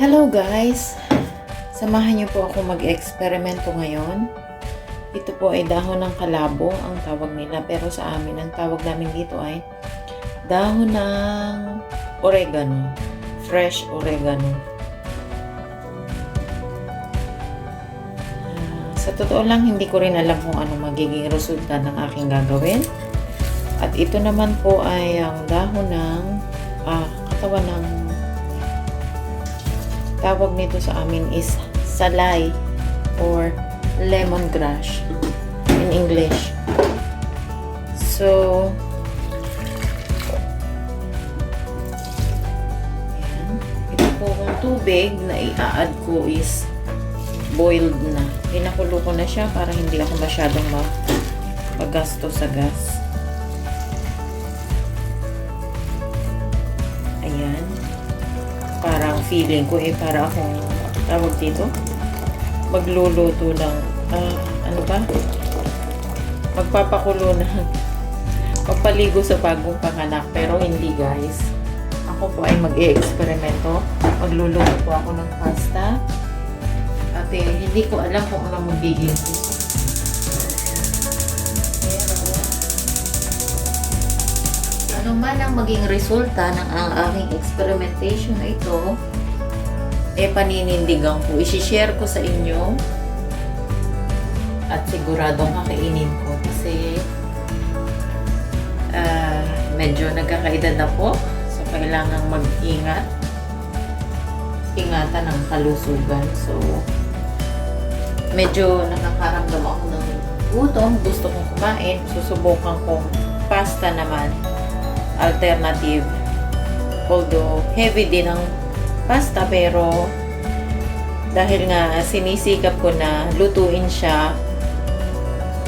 Hello guys! Samahan niyo po ako mag-eksperimento ngayon. Ito po ay dahon ng kalabo ang tawag nila, pero sa amin ang tawag namin dito ay dahon ng oregano, fresh oregano. Sa totoo lang, hindi ko rin alam kung ano magiging resulta ng aking gagawin. At ito naman po ay ang dahon ng katawan ng tawag nito sa amin is salay or lemongrass in English. So, ayan. Ito po kung tubig na i-add ko is boiled na. Pinakulo ko na siya para hindi ako masyadong magasto sa gas. Ayan. Parang feeling ko para akong tawag dito magluluto ng ano ba, magpapakulo ng magpaligo sa bagong panganak, pero hindi guys, ako po ay mag-e-eksperimento. Magluluto po ako ng pasta at hindi ko alam kung ano magiging ano man ang maging resulta ng aking experimentation na ito, paninindigan ko. I-share ko sa inyo at siguradong kakainin ko kasi medyo nagkakaedad na po, so kailangan mag-ingat, ingatan ng kalusugan. So medyo nakakaramdam ako ng gutom, gusto kong kumain, susubukan kong pasta naman, alternative, although heavy din ang pasta, pero dahil nga sinisikap ko na lutuin siya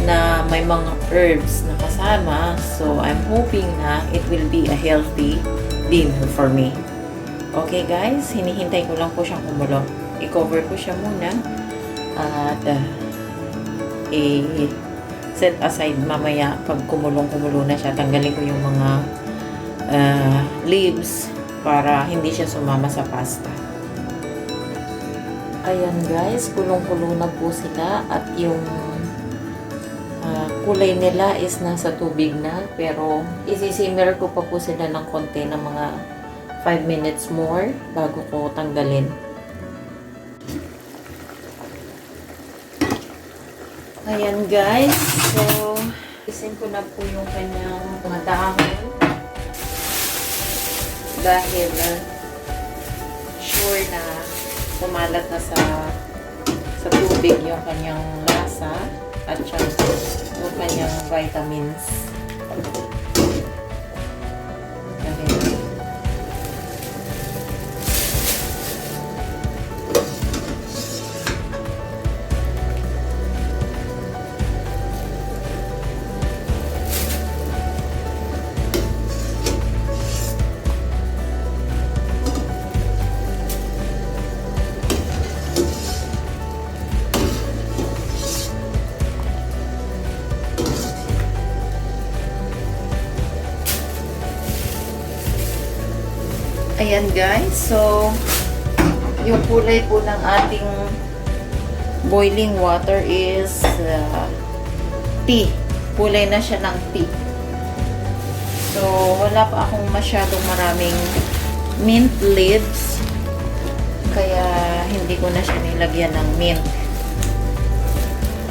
na may mga herbs na kasama, so I'm hoping na it will be a healthy dinner for me. Okay guys, hinihintay ko lang po siyang kumulo. I-cover ko siya muna at set aside mamaya. Pag kumulo na siya, tanggalin ko yung mga leaves para hindi siya sumama sa pasta. Ayan guys, kulong-kulo na po sila at yung kulay nila is nasa tubig na, pero isi-simmer ko pa po sila ng konti ng mga 5 minutes more bago ko tanggalin. Ayan guys, so isin ko na po yung kanyang mga dahon dahil sure na kumalat na sa tubig yung kanyang lasa at saka yung kanyang vitamins. Ayan guys, so yung kulay po ng ating boiling water is tea. Kulay na siya ng tea. So wala pa akong masyadong maraming mint leaves, kaya hindi ko na siya nilagyan ng mint.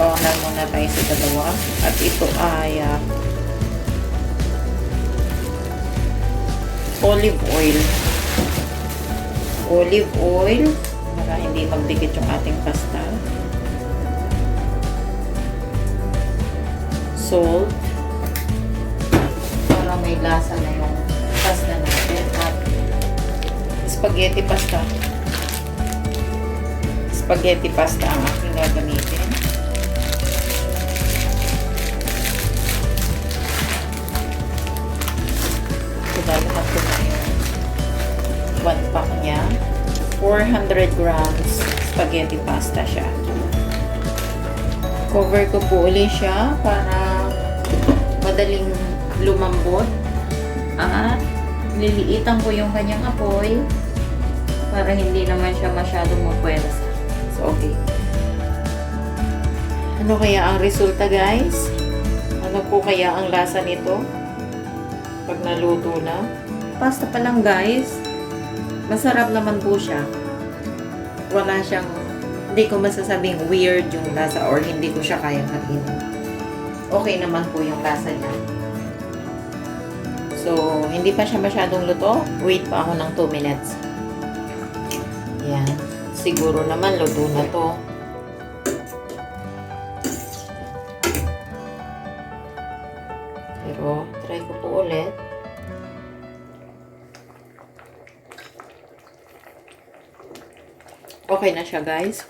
O, muna tayo sa dalawa. At ito ay olive oil para hindi magdikit yung ating pasta. Salt para may lasa na yung pasta natin. At spaghetti pasta ang aking gagamitin. Lahat ko na yung 1 pack niya. 400 grams spaghetti pasta siya. Cover ko po ulit siya para madaling lumambot. At liliitan ko yung kanyang apoy Para hindi naman siya masyadong mapwersa. So, okay. Ano kaya ang resulta, guys? Ano po kaya ang lasa nito? Pag naluto na? Pasta pa lang guys. Masarap naman po siya. Wala siyang, hindi ko masasabing weird yung lasa or hindi ko siya kayang kainin. Okay naman po yung lasa niya. So, hindi pa siya masyadong luto. Wait pa ako ng 2 minutes. Yan. Siguro naman luto na to. Pero, try ko po ulit. Okay na siya, guys.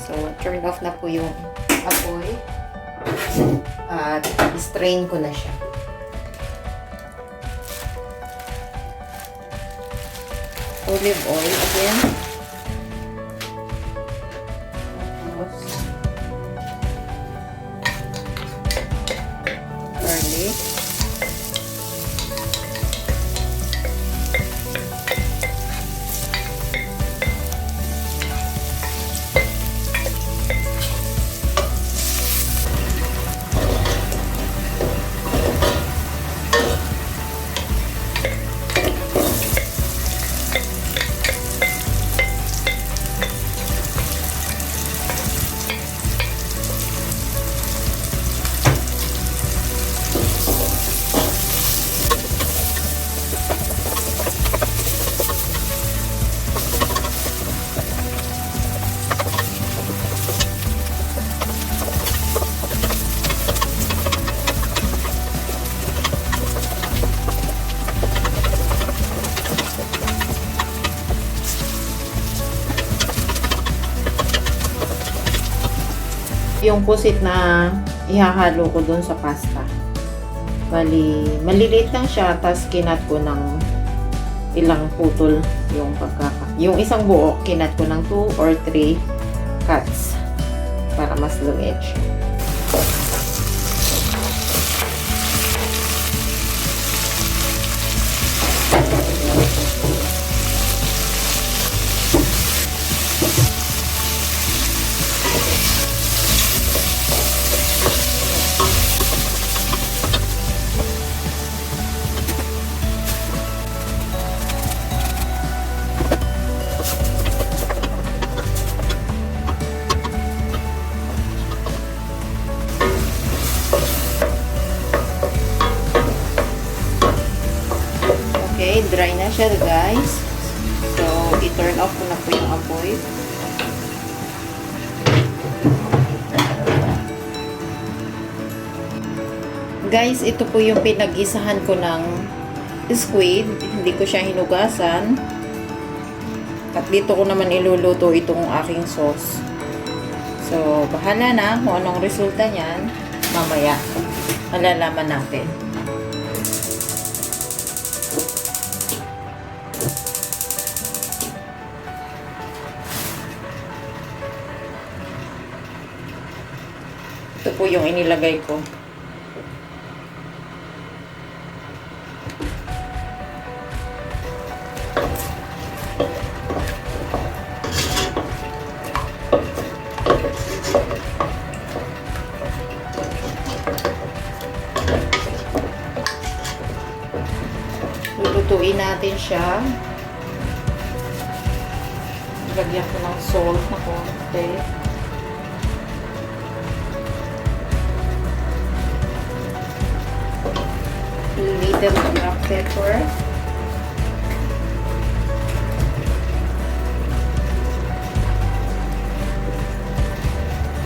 So, turn off na po yung apoy. At strain ko na siya. Olive oil again. Tapos, garlic. Yung pusit na ihahalo ko dun sa pasta. Bali, maliliit lang siya, tapos kinat ko ng ilang putol yung yung isang buo, kinat ko ng 2 or 3 cuts para mas lumit siya. Okay, dry na siya, guys. So, i-turn off ko na po yung apoy. Guys, ito po yung pinag-isahan ko ng squid. Hindi ko siya hinugasan. At dito ko naman iluluto itong aking sauce. So, bahala na kung anong resulta niyan. Mamaya, malalaman natin. Ito po yung inilagay ko. Lulutuin natin siya. Lagyan ko ng salt na konti. Little black pepper.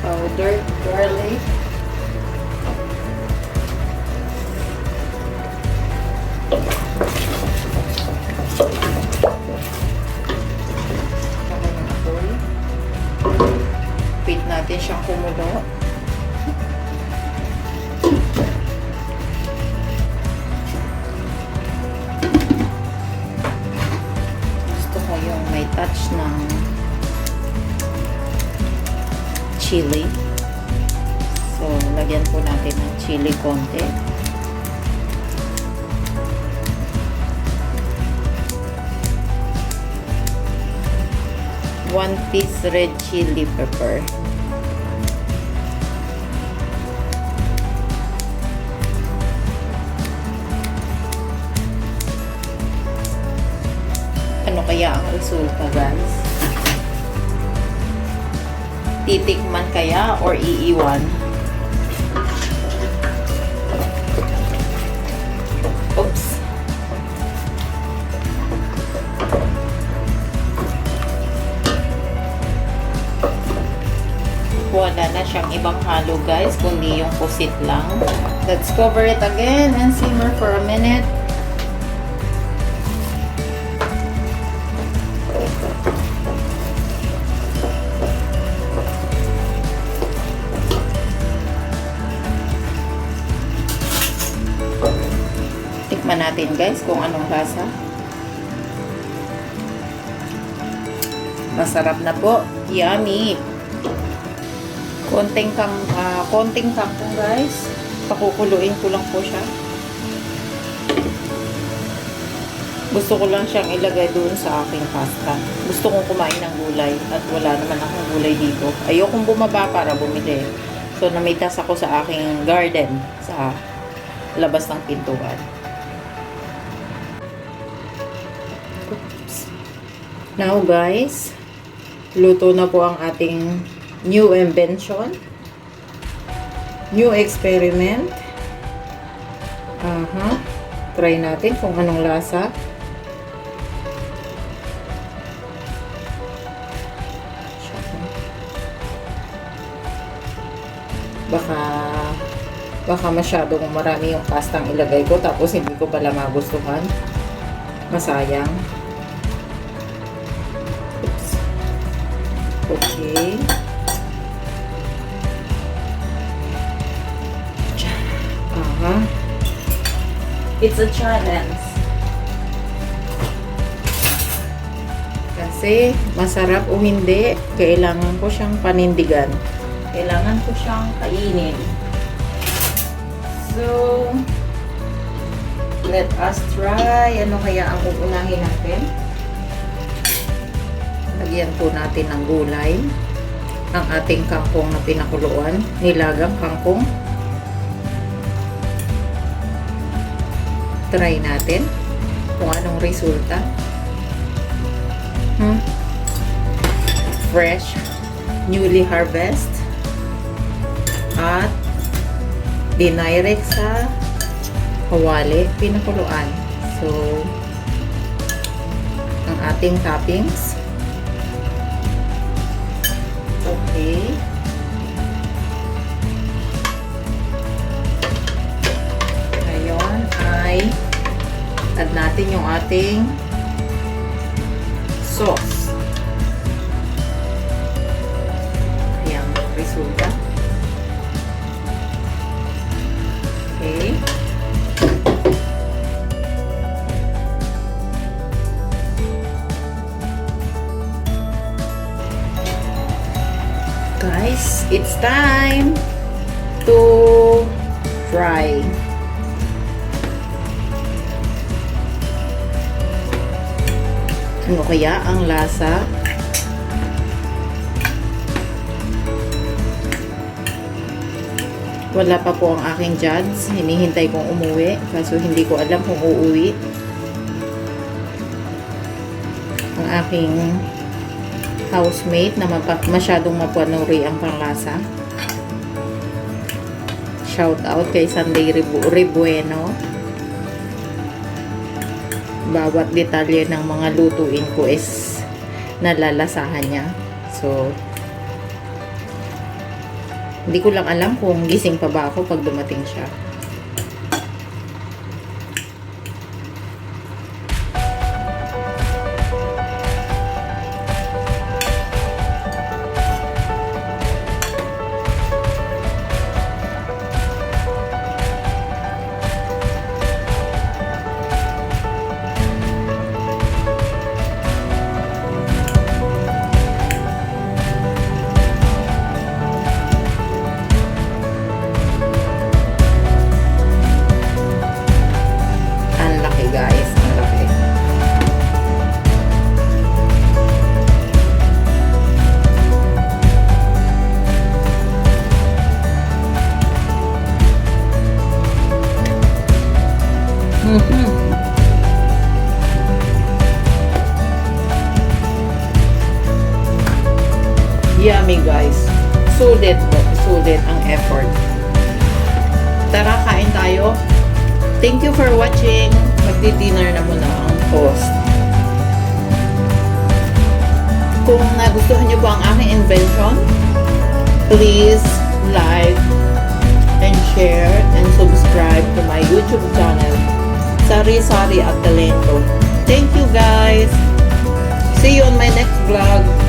Powdered garlic. Wait natin siyang kumulo. May touch ng chili. So, lagyan po natin ng chili konti. 1 piece red chili pepper. Ano kaya ang resulta, guys? Titikman kaya or iiwan? Oops. Wala na siyang ibang halo, guys, kundi yung pusit lang. Let's cover it again and simmer for a minute. Tikman natin, guys, kung anong lasa. Masarap na po. Yummy! Konting kangkong, guys. Pakukuluin ko lang po siya. Gusto ko lang siyang ilagay doon sa aking pasta. Gusto kong kumain ng gulay at wala naman akong gulay dito. Ayokong bumaba para bumili. So, namitas ako sa aking garden sa labas ng pintuan. Oops. Now, guys, luto na po ang ating new invention, new experiment. Try natin kung anong lasa. Baka masyadong marami yung pastang ilagay ko tapos hindi ko pala magustuhan. Masayang. Oops. Okay. It's a challenge. Kasi masarap o hindi, kailangan ko siyang panindigan. Kailangan ko siyang kainin. So, let us try. Ano kaya ang uunahin natin? Lagyan po natin ng gulay. Ang ating kangkong na pinakuluan. Nilagang kangkong. Try natin kung anong resulta. Fresh, newly harvest, at dinirect sa kawali, pinakuluan. So, ang ating toppings. Okay. Ngayon ay add natin yung ating sauce. Ayan, resulta. Okay. Guys, it's time to try. Ano kaya ang lasa? Wala pa po ang aking judge. Hinihintay kong umuwi. Kaso hindi ko alam kung uuwi. Ang aking housemate na masyadong mapanuri ang panglasa. Shout out kay Sunday Ribueno. Bawat detalye ng mga lutuin ko is nalalasahan niya. So, hindi ko lang alam kung gising pa ba ako pag dumating siya. guys. Sulit po. Sulit ang effort. Tara, kain tayo. Thank you for watching. Magdi-dinner na muna ang host. Kung nagustuhan niyo po ang aking invention, please like and share and subscribe to my YouTube channel, Sari Sari at Talento. Thank you guys. See you on my next vlog.